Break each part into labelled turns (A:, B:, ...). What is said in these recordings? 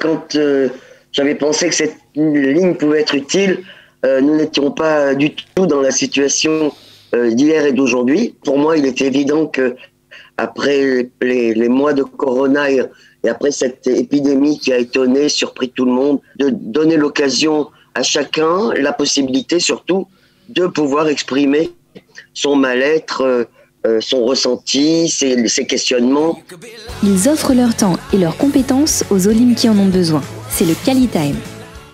A: quand j'avais pensé que cette ligne pouvait être utile, nous n'étions pas du tout dans la situation d'hier et d'aujourd'hui. Pour moi, il était évident que après les mois de corona et après cette épidémie qui a étonné, surpris tout le monde, de donner l'occasion à chacun, la possibilité surtout de pouvoir exprimer son mal-être, son ressenti, ses questionnements.
B: Ils offrent leur temps et leurs compétences aux Olim qui en ont besoin. C'est le Qualitime.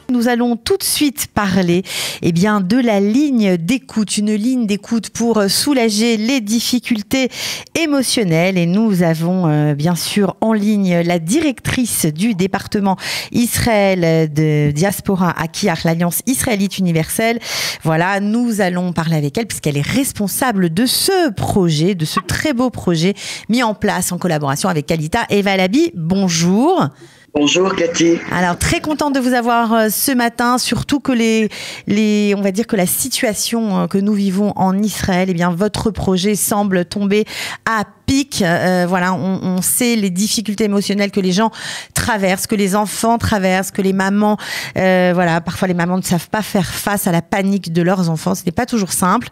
C: Nous allons tout de suite parler de la ligne d'écoute, une ligne d'écoute pour soulager les difficultés émotionnelles. Et nous avons bien sûr en ligne la directrice du département Israël de Diaspora à Kiach, l'Alliance israélite universelle. Voilà, nous allons parler avec elle puisqu'elle est responsable de ce projet, de ce très beau projet mis en place en collaboration avec Kalita. Eva Labi, bonjour.
A: Bonjour Cathy.
C: Alors très contente de vous avoir ce matin, surtout que on va dire que la situation que nous vivons en Israël, votre projet semble tomber à pic. Voilà, on sait les difficultés émotionnelles que les gens traversent, que les enfants traversent, que les mamans, parfois les mamans ne savent pas faire face à la panique de leurs enfants. Ce n'est pas toujours simple.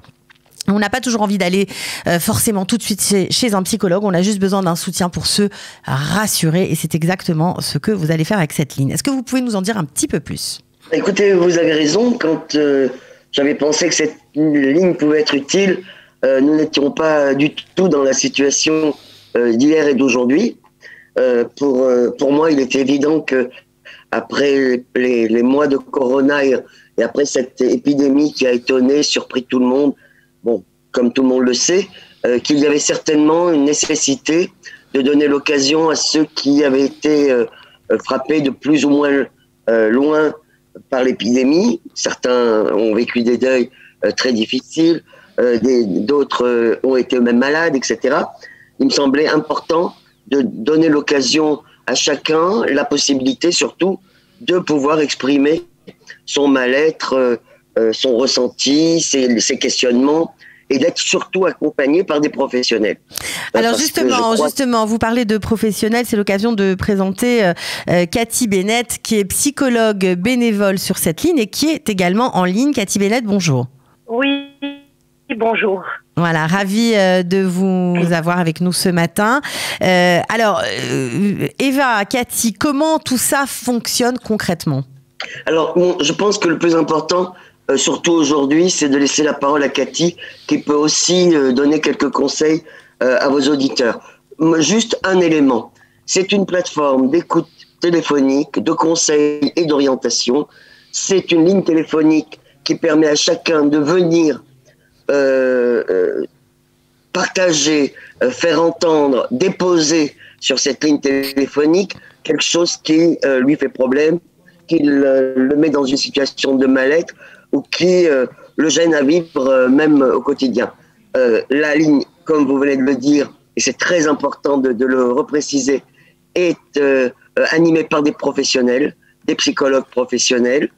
C: On n'a pas toujours envie d'aller forcément tout de suite chez un psychologue. On a juste besoin d'un soutien pour se rassurer. Et c'est exactement ce que vous allez faire avec cette ligne. Est-ce que vous pouvez nous en dire un petit peu plus ?
A: Écoutez, vous avez raison. Quand j'avais pensé que cette ligne pouvait être utile, nous n'étions pas du tout dans la situation d'hier et d'aujourd'hui. Pour moi, il était évident que après les mois de corona et après cette épidémie qui a étonné, surpris tout le monde, bon, comme tout le monde le sait, qu'il y avait certainement une nécessité de donner l'occasion à ceux qui avaient été frappés de plus ou moins loin par l'épidémie. Certains ont vécu des deuils très difficiles, d'autres ont été eux-mêmes malades, etc. Il me semblait important de donner l'occasion à chacun, la possibilité surtout de pouvoir exprimer son mal-être, son ressenti, ses questionnements, et d'être surtout accompagné par des professionnels.
C: Alors justement, vous parlez de professionnels, c'est l'occasion de présenter Cathy Bennett, qui est psychologue bénévole sur cette ligne et qui est également en ligne. Cathy Bennett, bonjour.
D: Oui, bonjour.
C: Voilà, ravie de vous avoir avec nous ce matin. Alors, Eva, Cathy, comment tout ça fonctionne concrètement ?
A: Alors, je pense que le plus important, surtout aujourd'hui, c'est de laisser la parole à Cathy, qui peut aussi donner quelques conseils à vos auditeurs. Juste un élément, c'est une plateforme d'écoute téléphonique, de conseils et d'orientation. C'est une ligne téléphonique qui permet à chacun de venir partager, faire entendre, déposer sur cette ligne téléphonique quelque chose qui lui fait problème, qui le met dans une situation de mal-être ou qui le gêne à vivre même au quotidien. La ligne, comme vous venez de le dire, et c'est très important de le repréciser, est animée par des professionnels, des psychologues professionnels,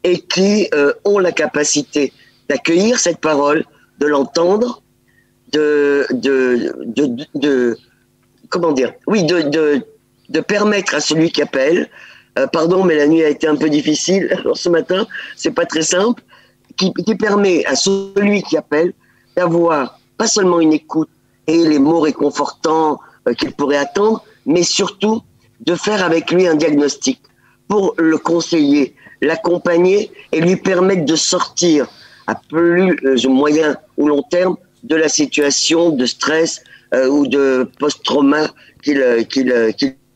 A: et qui ont la capacité d'accueillir cette parole, de l'entendre, de permettre à celui qui appelle, pardon, mais la nuit a été un peu difficile, alors ce matin, c'est pas très simple, qui permet à celui qui appelle d'avoir pas seulement une écoute et les mots réconfortants qu'il pourrait attendre, mais surtout de faire avec lui un diagnostic pour le conseiller, l'accompagner et lui permettre de sortir à plus moyen ou long terme de la situation de stress ou de post-trauma qu'il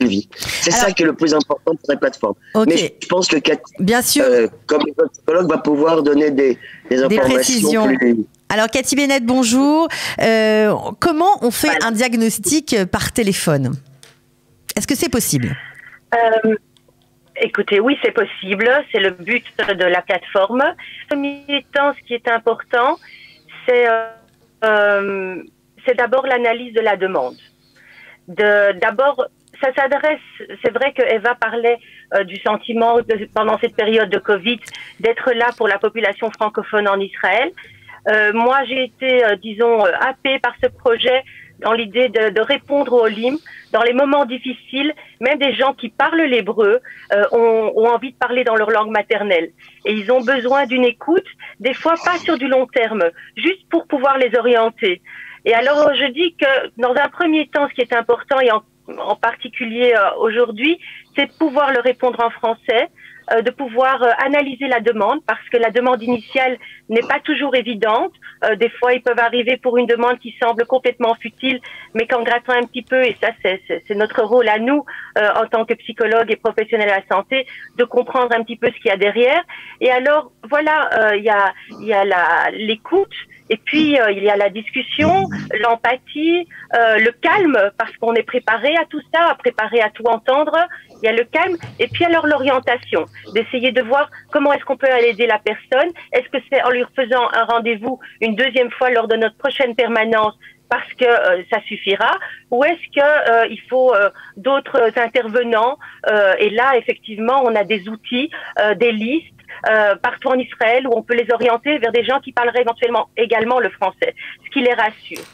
A: vit. C'est ça qui est le plus important pour cette plateforme.
C: Okay.
A: Mais je pense que Cathy,
C: bien sûr,
A: comme psychologue, va pouvoir donner des informations
C: précisions.
A: Plus...
C: Alors Cathy Bennett, bonjour. Comment on fait un diagnostic par téléphone ? Est-ce que c'est possible ?
D: Écoutez, oui, c'est possible. C'est le but de la plateforme. En premier temps, ce qui est important, c'est d'abord l'analyse de la demande. D'abord, ça s'adresse, c'est vrai que Eva parlait du sentiment pendant cette période de Covid d'être là pour la population francophone en Israël. Moi, j'ai été, happée par ce projet dans l'idée de répondre aux Olim. Dans les moments difficiles, même des gens qui parlent l'hébreu ont envie de parler dans leur langue maternelle. Et ils ont besoin d'une écoute, des fois pas sur du long terme, juste pour pouvoir les orienter. Et alors, je dis que dans un premier temps, ce qui est important, et en particulier aujourd'hui, c'est de pouvoir leur répondre en français, de pouvoir analyser la demande, parce que la demande initiale n'est pas toujours évidente. Des fois, ils peuvent arriver pour une demande qui semble complètement futile, mais qu'en grattant un petit peu, et ça c'est notre rôle à nous, en tant que psychologues et professionnels de la santé, de comprendre un petit peu ce qu'il y a derrière. Et alors, voilà, il y a l'écoute, et puis il y a la discussion, l'empathie, le calme, parce qu'on est préparé à tout ça, préparé à tout entendre. Il y a le calme, et puis alors l'orientation, d'essayer de voir comment est-ce qu'on peut aller aider la personne. Est-ce que c'est en lui faisant un rendez-vous une deuxième fois lors de notre prochaine permanence parce que ça suffira, ou est-ce que il faut d'autres intervenants, et là effectivement on a des outils, des listes partout en Israël où on peut les orienter vers des gens qui parleraient éventuellement également le français, ce qui les rassure.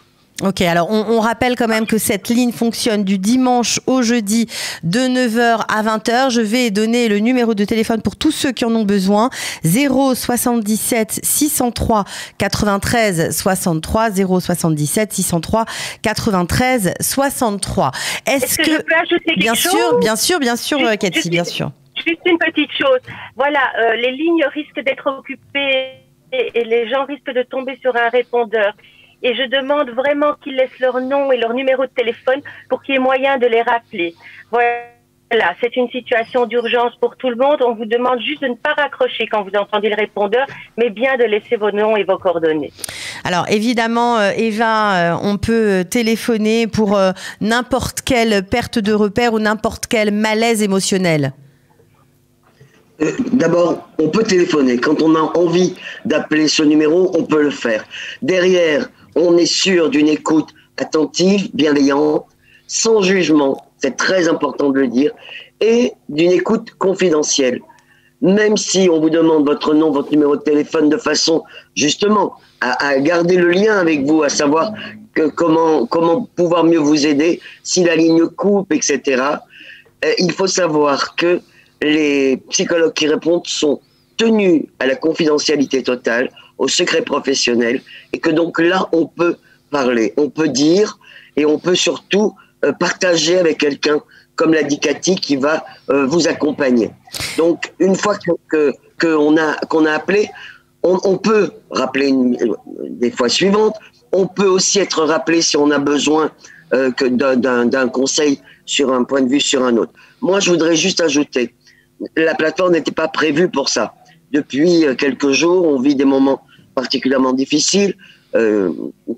C: Ok, alors on rappelle quand même que cette ligne fonctionne du dimanche au jeudi de 9h à 20h. Je vais donner le numéro de téléphone pour tous ceux qui en ont besoin. 077 603 93 63, 077 603 93 63. Est-ce que
D: je peux ajouter quelque chose?
C: Bien sûr, Cathy, bien sûr.
D: Juste une petite chose. Voilà, les lignes risquent d'être occupées et les gens risquent de tomber sur un répondeur. Et je demande vraiment qu'ils laissent leur nom et leur numéro de téléphone pour qu'il y ait moyen de les rappeler. Voilà, c'est une situation d'urgence pour tout le monde. On vous demande juste de ne pas raccrocher quand vous entendez le répondeur, mais bien de laisser vos noms et vos coordonnées.
C: Alors évidemment, Eva, on peut téléphoner pour n'importe quelle perte de repère ou n'importe quel malaise émotionnel.
A: D'abord, on peut téléphoner. Quand on a envie d'appeler ce numéro, on peut le faire. Derrière, on est sûr d'une écoute attentive, bienveillante, sans jugement, c'est très important de le dire, et d'une écoute confidentielle. Même si on vous demande votre nom, votre numéro de téléphone de façon justement à garder le lien avec vous, à savoir comment pouvoir mieux vous aider, si la ligne coupe, etc. Il faut savoir que les psychologues qui répondent sont tenus à la confidentialité totale, au secret professionnel, et que donc là, on peut parler, on peut dire, et on peut surtout partager avec quelqu'un, comme l'a dit Cathy, qui va vous accompagner. Donc, une fois qu'on a appelé, on peut rappeler des fois suivantes, on peut aussi être rappelé si on a besoin d'un conseil sur un point de vue sur un autre. Moi, je voudrais juste ajouter, la plateforme n'était pas prévue pour ça. Depuis quelques jours, on vit des moments particulièrement difficiles.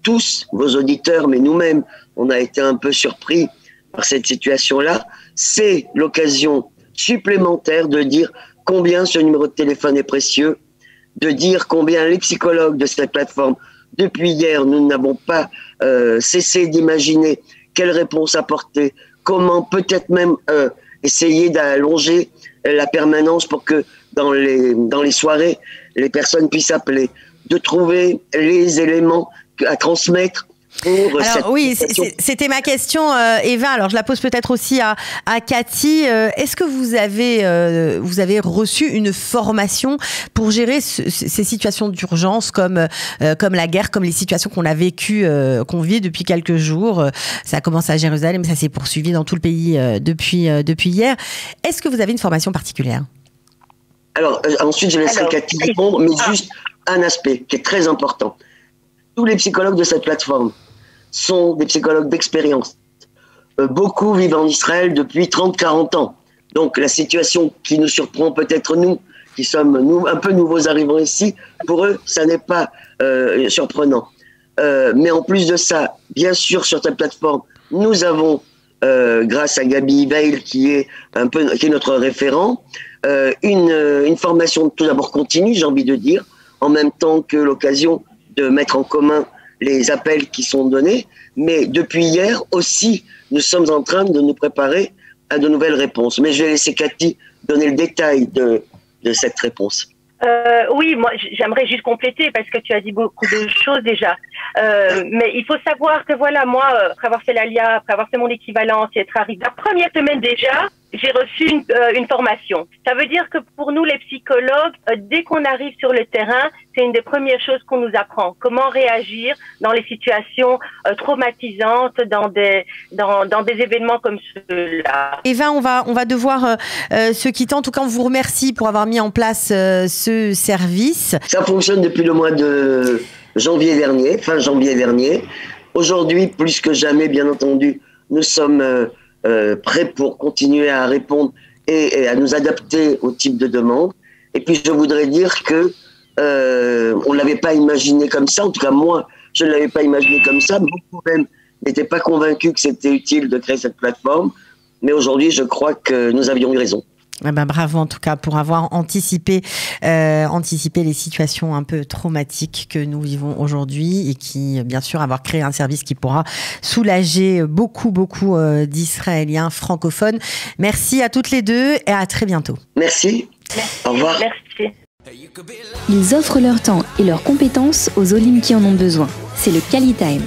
A: Tous, vos auditeurs, mais nous-mêmes, on a été un peu surpris par cette situation-là. C'est l'occasion supplémentaire de dire combien ce numéro de téléphone est précieux, de dire combien les psychologues de cette plateforme, depuis hier, nous n'avons pas cessé d'imaginer quelle réponse apporter, comment peut-être même essayer d'allonger la permanence pour que dans les soirées, les personnes puissent appeler, de trouver les éléments à transmettre.
C: Alors oui, c'était ma question, Eva. Alors je la pose peut-être aussi à Cathy. Est-ce que vous avez reçu une formation pour gérer ces situations d'urgence comme la guerre, comme les situations qu'on a vécues, qu'on vit depuis quelques jours? Ça a commencé à Jérusalem, mais ça s'est poursuivi dans tout le pays depuis hier. Est-ce que vous avez une formation particulière?
A: Alors ensuite, je laisserai Cathy répondre, mais juste un aspect qui est très important. Tous les psychologues de cette plateforme sont des psychologues d'expérience. Beaucoup vivent en Israël depuis 30-40 ans. Donc la situation qui nous surprend peut-être nous, qui sommes un peu nouveaux arrivants ici, pour eux, ça n'est pas surprenant. Mais en plus de ça, bien sûr, sur cette plateforme, nous avons, grâce à Gabi Veil, qui est notre référent, une formation tout d'abord continue, j'ai envie de dire, en même temps que l'occasion de mettre en commun les appels qui sont donnés, mais depuis hier aussi, nous sommes en train de nous préparer à de nouvelles réponses. Mais je vais laisser Cathy donner le détail de cette réponse.
D: Oui, moi j'aimerais juste compléter parce que tu as dit beaucoup de choses déjà. Mais il faut savoir que voilà, moi, après avoir fait l'ALIA, après avoir fait mon équivalence et être arrivé la première semaine déjà, j'ai reçu une formation. Ça veut dire que pour nous les psychologues, dès qu'on arrive sur le terrain, c'est une des premières choses qu'on nous apprend. Comment réagir dans les situations traumatisantes, dans des événements comme ceux-là.
C: Eva, on va devoir se quitter. En tout cas, on vous remercie pour avoir mis en place ce service.
A: Ça fonctionne depuis le mois de janvier dernier, fin janvier dernier. Aujourd'hui, plus que jamais, bien entendu, nous sommes prêts pour continuer à répondre et à nous adapter au type de demande. Et puis, je voudrais dire que on l'avait pas imaginé comme ça. En tout cas, moi, je ne l'avais pas imaginé comme ça. Beaucoup même n'étaient pas convaincus que c'était utile de créer cette plateforme. Mais aujourd'hui, je crois que nous avions eu raison.
C: Eh ben, bravo en tout cas pour avoir anticipé les situations un peu traumatiques que nous vivons aujourd'hui et qui, bien sûr, avoir créé un service qui pourra soulager beaucoup d'Israéliens francophones. Merci à toutes les deux et à très bientôt.
A: Merci. Au revoir.
D: Merci.
B: Ils offrent leur temps et leurs compétences aux Olim qui en ont besoin. C'est le Quali Time.